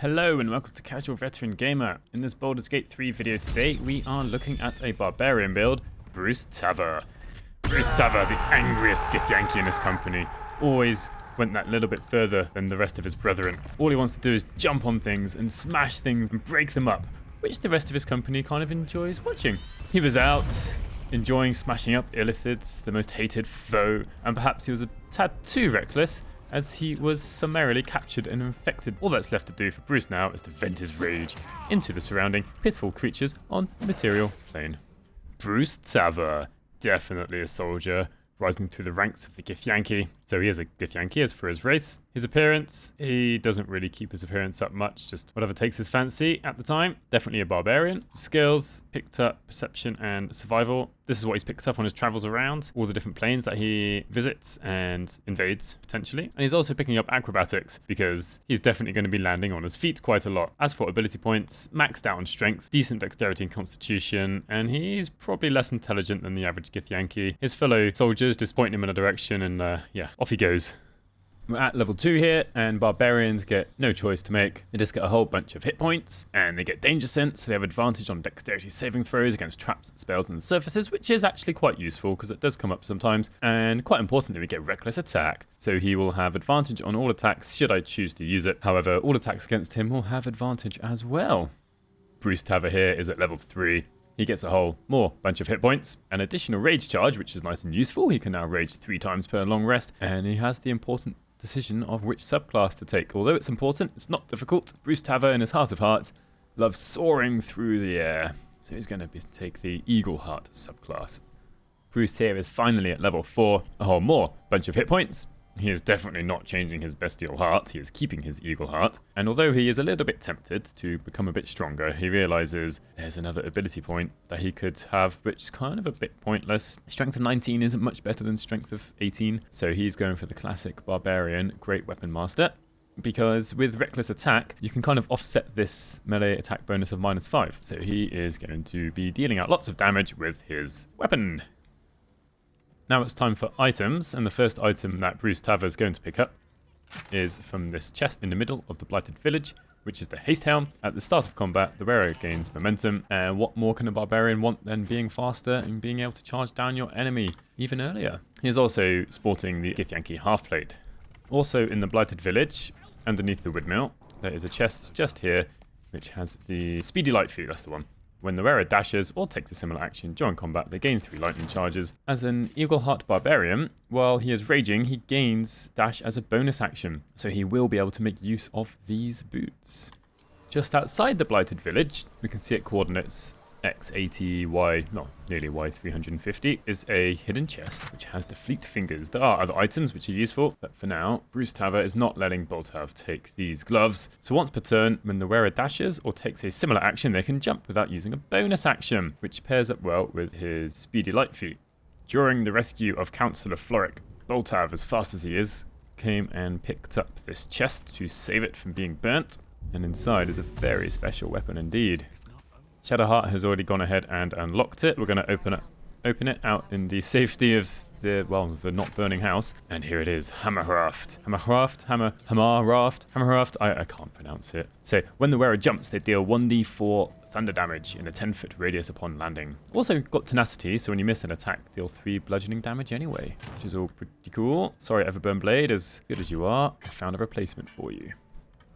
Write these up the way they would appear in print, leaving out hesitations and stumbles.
Hello and welcome to Casual Veteran Gamer. In this Baldur's Gate 3 video today, we are looking at a Barbarian build, Bruce Tavver. Bruce Tavver, the angriest Githyanki in his company, always went that little bit further than the rest of his brethren. All he wants to do is jump on things and smash things and break them up, which the rest of his company kind of enjoys watching. He was out enjoying smashing up Illithids, the most hated foe, and perhaps he was a tad too reckless, as he was summarily captured and infected. All that's left to do for Bruce now is to vent his rage into the surrounding pitiful creatures on the material plane. Bruce Tavver, definitely a soldier, rising through the ranks of the Githyanki. So he is a Githyanki as for his race. His appearance, he doesn't really keep his appearance up much, just whatever takes his fancy at the time. Definitely a barbarian. Skills, picked up perception and survival. This is what he's picked up on his travels around, all the different planes that he visits and invades, potentially. And he's also picking up acrobatics, because he's definitely going to be landing on his feet quite a lot. As for ability points, maxed out on strength, decent dexterity and constitution, and he's probably less intelligent than the average Githyanki. His fellow soldiers just point him in a direction and yeah, off he goes. We're at level 2 here, and barbarians get no choice to make. They just get a whole bunch of hit points, and they get danger sense, so they have advantage on dexterity saving throws against traps, spells, and surfaces, which is actually quite useful because it does come up sometimes, and quite important that we get reckless attack. So he will have advantage on all attacks should I choose to use it. However, all attacks against him will have advantage as well. Bruce Tavver here is at level 3. He gets a whole more bunch of hit points, an additional rage charge, which is nice and useful. He can now rage 3 times per long rest, and he has the important decision of which subclass to take. Although it's important, it's not difficult. Bruce Tavver, in his heart of hearts, loves soaring through the air, so he's going to take the Eagleheart subclass. Bruce here is finally at level 4, a whole more bunch of hit points. He is definitely not changing his bestial heart, he is keeping his eagle heart. And although he is a little bit tempted to become a bit stronger, he realizes there's another ability point that he could have, which is kind of a bit pointless. Strength of 19 isn't much better than strength of 18, so he's going for the classic barbarian great weapon master. Because with reckless attack, you can kind of offset this melee attack bonus of -5. So he is going to be dealing out lots of damage with his weapon. Now it's time for items, and the first item that Bruce Tavver is going to pick up is from this chest in the middle of the Blighted Village, which is the Haste Helm. At the start of combat, the wearer gains momentum, and what more can a barbarian want than being faster and being able to charge down your enemy even earlier? He is also sporting the Githyanki half-plate. Also in the Blighted Village, underneath the windmill, there is a chest just here, which has the Speedy Light Feet, that's the one. When the wearer dashes or takes a similar action during combat, they gain 3 lightning charges. As an Eagleheart Barbarian, while he is raging, he gains dash as a bonus action, so he will be able to make use of these boots. Just outside the Blighted Village, we can see at coordinates X80, Y, no, nearly Y350, is a hidden chest which has the fleet fingers. There are other items which are useful, but for now, Bruce Tavver is not letting Baldur take these gloves. So once per turn, when the wearer dashes or takes a similar action, they can jump without using a bonus action, which pairs up well with his Speedy Light Feet. During the rescue of Councillor Floric, Baldur, as fast as he is, came and picked up this chest to save it from being burnt, and inside is a very special weapon indeed. Shadowheart has already gone ahead and unlocked it. We're going to open it out in the safety of the not burning house. And here it is, Hamarhraft. Hamarhraft, I can't pronounce it. So when the wearer jumps, they deal 1d4 thunder damage in a 10-foot radius upon landing. Also got tenacity, so when you miss an attack, deal 3 bludgeoning damage anyway, which is all pretty cool. Sorry, Everburn Blade, as good as you are, I found a replacement for you.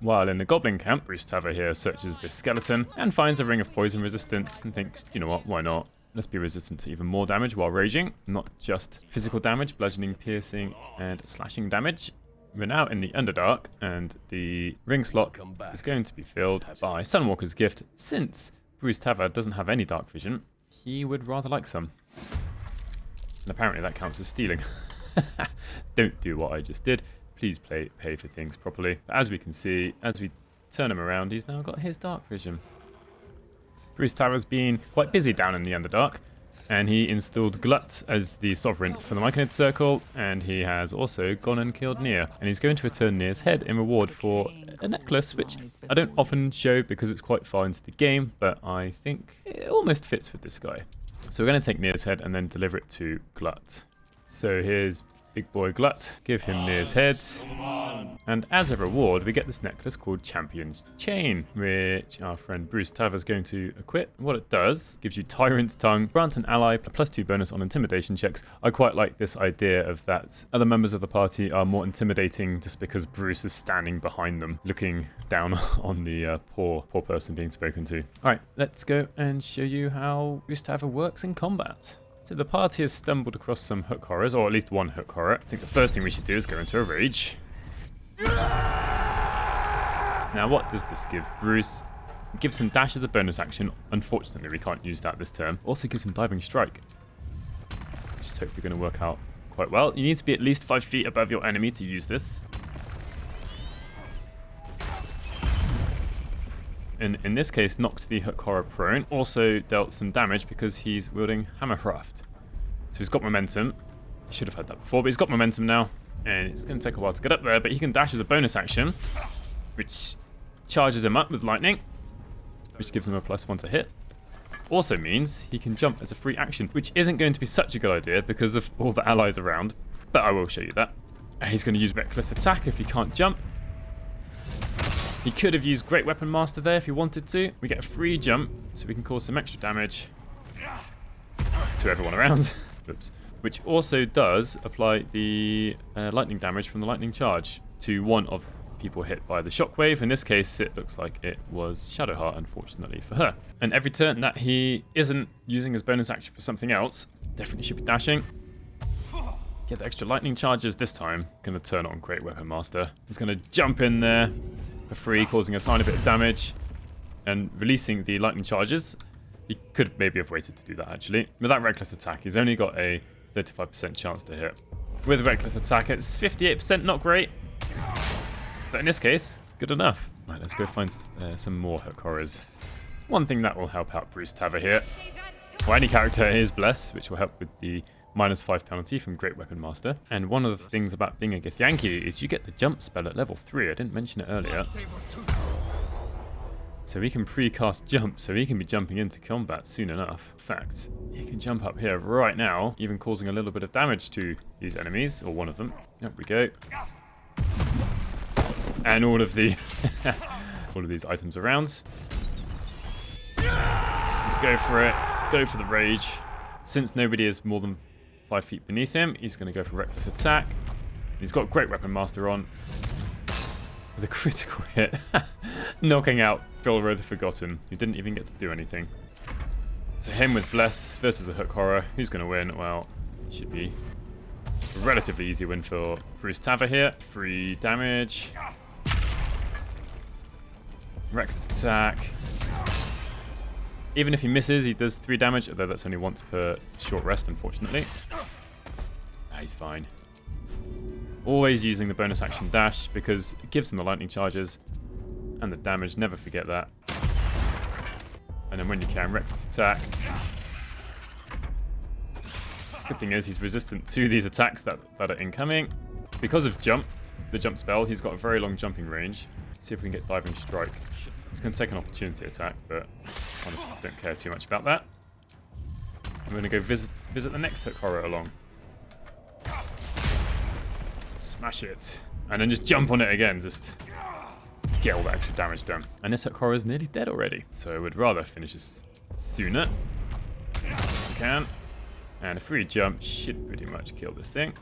While in the Goblin camp, Bruce Tavver here searches this skeleton and finds a ring of poison resistance and thinks, you know what, why not? Let's be resistant to even more damage while raging, not just physical damage, bludgeoning, piercing, and slashing damage. We're now in the Underdark, and the ring slot is going to be filled by Sunwalker's Gift. Since Bruce Tavver doesn't have any dark vision, he would rather like some. And apparently that counts as stealing. Don't do what I just did. Please pay for things properly. But as we can see, as we turn him around, he's now got his dark vision. Bruce Tavver's been quite busy down in the Underdark, and he installed Glut as the sovereign for the Myconid Circle, and he has also gone and killed Nier. And he's going to return Nier's head in reward for a necklace, which I don't often show because it's quite far into the game, but I think it almost fits with this guy. So we're going to take Nier's head and then deliver it to Glut. So here's Big boy Glut. Give him Nir's head. And as a reward, we get this necklace called Champion's Chain, which our friend Bruce Tavver is going to equip. What it does, gives you Tyrant's Tongue, grants an ally a +2 bonus on intimidation checks. I quite like this idea of that other members of the party are more intimidating just because Bruce is standing behind them, looking down on the poor person being spoken to. All right, let's go and show you how Bruce Tavver works in combat. So the party has stumbled across some hook horrors, or at least one hook horror. I think the first thing we should do is go into a rage. Now what does this give Bruce? It gives him dash as a bonus action. Unfortunately, we can't use that this turn. Also gives him diving strike, which is hopefully going to work out quite well. You need to be at least 5 feet above your enemy to use this. And in this case, knocked the hook horror prone. Also dealt some damage because he's wielding Hamarhraft. So he's got momentum. He should have had that before, but he's got momentum now. And it's going to take a while to get up there, but he can dash as a bonus action, which charges him up with lightning, which gives him a +1 to hit. Also means he can jump as a free action, which isn't going to be such a good idea because of all the allies around, but I will show you that. He's going to use Reckless Attack if he can't jump. He could have used Great Weapon Master there if he wanted to. We get a free jump, so we can cause some extra damage to everyone around. Oops. Which also does apply the lightning damage from the lightning charge to one of the people hit by the shockwave. In this case, it looks like it was Shadowheart, unfortunately for her. And every turn that he isn't using his bonus action for something else, definitely should be dashing. Get the extra lightning charges this time. Gonna turn on Great Weapon Master. He's gonna jump in there for free, causing a tiny bit of damage and releasing the lightning charges. He could maybe have waited to do that, actually. With that Reckless Attack, he's only got a 35% chance to hit. With Reckless Attack, it's 58%, not great. But in this case, good enough. Right, let's go find some more hook horrors. One thing that will help out Bruce Tavver here, or any character, is Bless, which will help with the -5 penalty from Great Weapon Master. And one of the things about being a Githyanki is you get the jump spell at level 3. I didn't mention it earlier. So he can pre-cast jump, so he can be jumping into combat soon enough. In fact, he can jump up here right now, even causing a little bit of damage to these enemies, or one of them. There we go. And all of the all of these items around. Just gonna go for it. Go for the rage. Since nobody is more than 5 feet beneath him, he's gonna go for Reckless Attack. He's got Great Weapon Master on. With a critical hit, knocking out Baldur the Forgotten, who didn't even get to do anything. So him with Bless versus a hook horror. Who's going to win? Well, it should be a relatively easy win for Bruce Tavver here. Free damage. Reckless Attack. Even if he misses, he does 3 damage, although that's only once per short rest, unfortunately. He's fine. Always using the bonus action dash because it gives him the lightning charges and the damage. Never forget that. And then when you can, Reckless Attack. Good thing is he's resistant to these attacks that are incoming. Because of the jump spell, he's got a very long jumping range. Let's see if we can get Diving Strike. He's going to take an opportunity attack, but I don't care too much about that. I'm going to go visit the next hook horror along. Smash it. And then just jump on it again, just get all the extra damage done. And this hook horror is nearly dead already, so I would rather finish this sooner. If we can. And a free jump should pretty much kill this thing.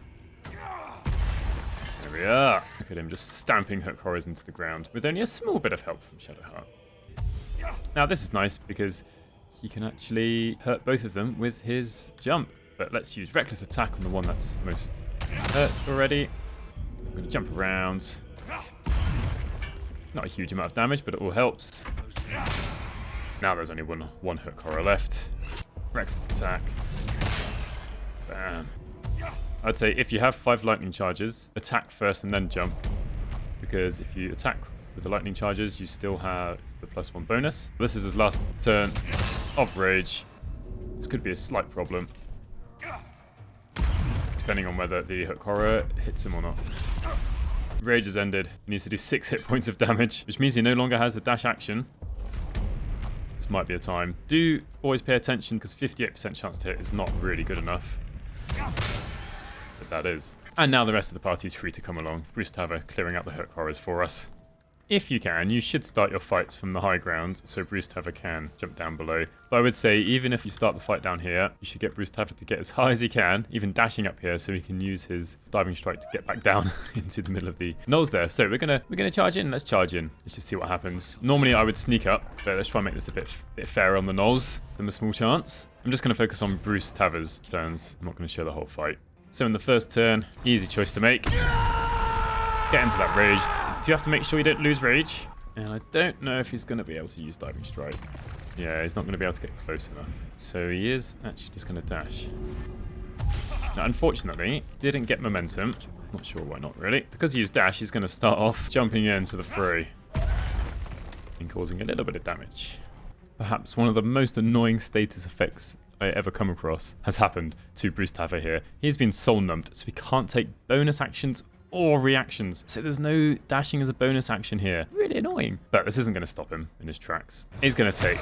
There we are. Look at him just stamping hook horrors into the ground with only a small bit of help from Shadowheart. Now this is nice because he can actually hurt both of them with his jump. But let's use Reckless Attack on the one that's most hurt already. I'm going to jump around. Not a huge amount of damage, but it all helps. Now there's only one hook horror left. Reckless Attack. Bam. I'd say if you have 5 lightning charges, attack first and then jump. Because if you attack with the lightning charges, you still have the +1 bonus. This is his last turn of rage. This could be a slight problem, depending on whether the hook horror hits him or not. Rage has ended. He needs to do 6 hit points of damage, which means he no longer has the dash action. This might be a time. Do always pay attention because 58% chance to hit is not really good enough. But that is. And now the rest of the party is free to come along. Bruce Tavver clearing out the hook horrors for us. If you can, you should start your fights from the high ground, so Bruce Tavver can jump down below. But I would say, even if you start the fight down here, you should get Bruce Tavver to get as high as he can, even dashing up here, so he can use his diving strike to get back down into the middle of the Gnolls there. So we're gonna charge in. Let's charge in. Let's just see what happens. Normally I would sneak up, but let's try and make this a bit fairer on the Gnolls. Give them a small chance. I'm just gonna focus on Bruce Tavver's turns. I'm not gonna show the whole fight. So in the first turn, easy choice to make. Get into that rage. Do you have to make sure you don't lose rage? And I don't know if he's going to be able to use diving strike. Yeah, he's not going to be able to get close enough. So he is actually just going to dash. Now, unfortunately, didn't get momentum. Not sure why not, really. Because he used dash, he's going to start off jumping into the fray and causing a little bit of damage. Perhaps one of the most annoying status effects I ever come across has happened to Bruce Tavver here. He's been soul numbed, so he can't take bonus actions or reactions. So there's no dashing as a bonus action here. Really annoying. But this isn't going to stop him in his tracks. He's going to take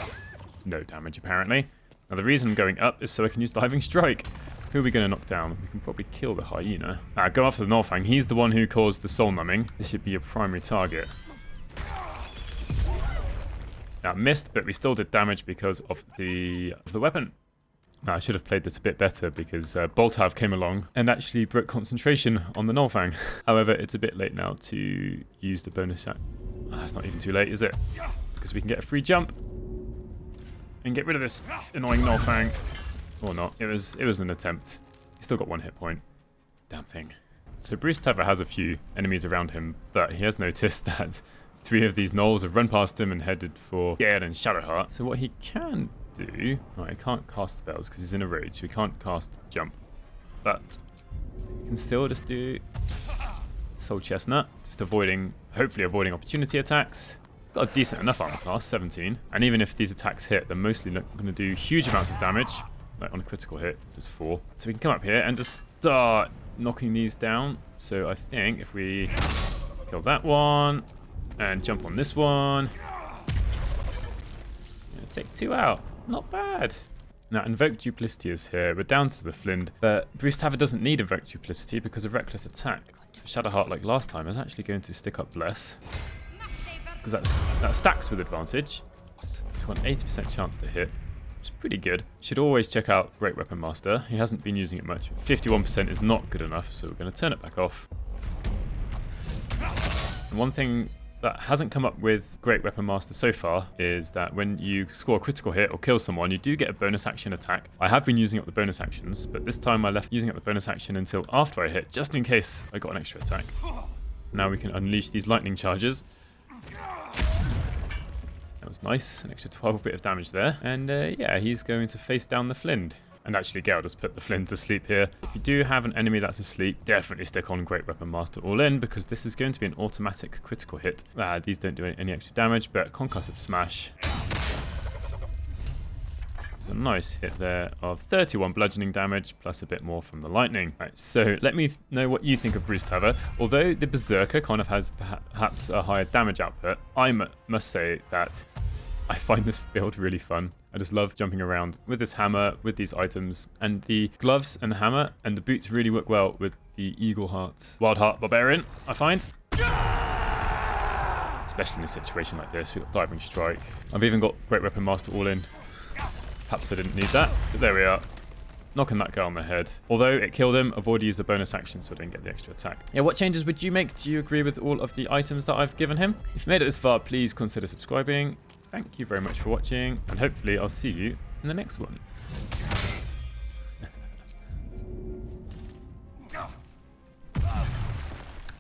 no damage, apparently. Now, the reason I'm going up is so I can use diving strike. Who are we going to knock down? We can probably kill the hyena. Go after the Gnolfang. He's the one who caused the soul numbing. This should be your primary target. Now, missed, but we still did damage because of the weapon. I should have played this a bit better because Baldur came along and actually broke concentration on the Gnolfang. However, it's a bit late now to use the bonus shot. It's not even too late, is it? Because we can get a free jump and get rid of this annoying Gnolfang. Or not. It was an attempt. He's still got 1 hit point. Damn thing. So Bruce Tavver has a few enemies around him, but he has noticed that 3 of these Gnolls have run past him and headed for Gale and Shadowheart. So what he can do... Right, he can't cast spells because he's in a rage, so he can't cast jump. But he can still just do Soul Chestnut, just hopefully avoiding opportunity attacks. Got a decent enough armor class, 17. And even if these attacks hit, they're mostly not going to do huge amounts of damage. Like on a critical hit, just 4. So we can come up here and just start knocking these down. So I think if we kill that one and jump on this one, take 2 out. Not bad. Now, Invoke Duplicity is here. We're down to the Flind, but Bruce Tavver doesn't need Invoke Duplicity because of Reckless Attack. So Shadowheart, like last time, is actually going to stick up less. Because that stacks with advantage. It's got an 80% chance to hit. It's pretty good. Should always check out Great Weapon Master. He hasn't been using it much. 51% is not good enough, so we're going to turn it back off. And one thing that hasn't come up with Great Weapon Master so far is that when you score a critical hit or kill someone, you do get a bonus action attack. I have been using up the bonus actions, but this time I left using up the bonus action until after I hit, just in case I got an extra attack. Now we can unleash these lightning charges. That was nice, an extra 12 bit of damage there. And yeah, he's going to face down the Flind. And actually, Gale just put the Flind to sleep here. If you do have an enemy that's asleep, definitely stick on Great Weapon Master all in, because this is going to be an automatic critical hit. These don't do any extra damage, but Concussive Smash. A nice hit there of 31 bludgeoning damage, plus a bit more from the lightning. Right, so let me know what you think of Bruce Tavver. Although the Berserker kind of has perhaps a higher damage output, I must say that I find this build really fun. I just love jumping around with this hammer, with these items, and the gloves and the hammer and the boots really work well with the Eagleheart Wildheart Barbarian, I find. Especially in a situation like this, we've got Diving Strike. I've even got Great Weapon Master all in. Perhaps I didn't need that, but there we are. Knocking that guy on the head. Although it killed him, avoid use the bonus action so I didn't get the extra attack. Yeah, what changes would you make? Do you agree with all of the items that I've given him? If you made it this far, please consider subscribing. Thank you very much for watching, and hopefully I'll see you in the next one.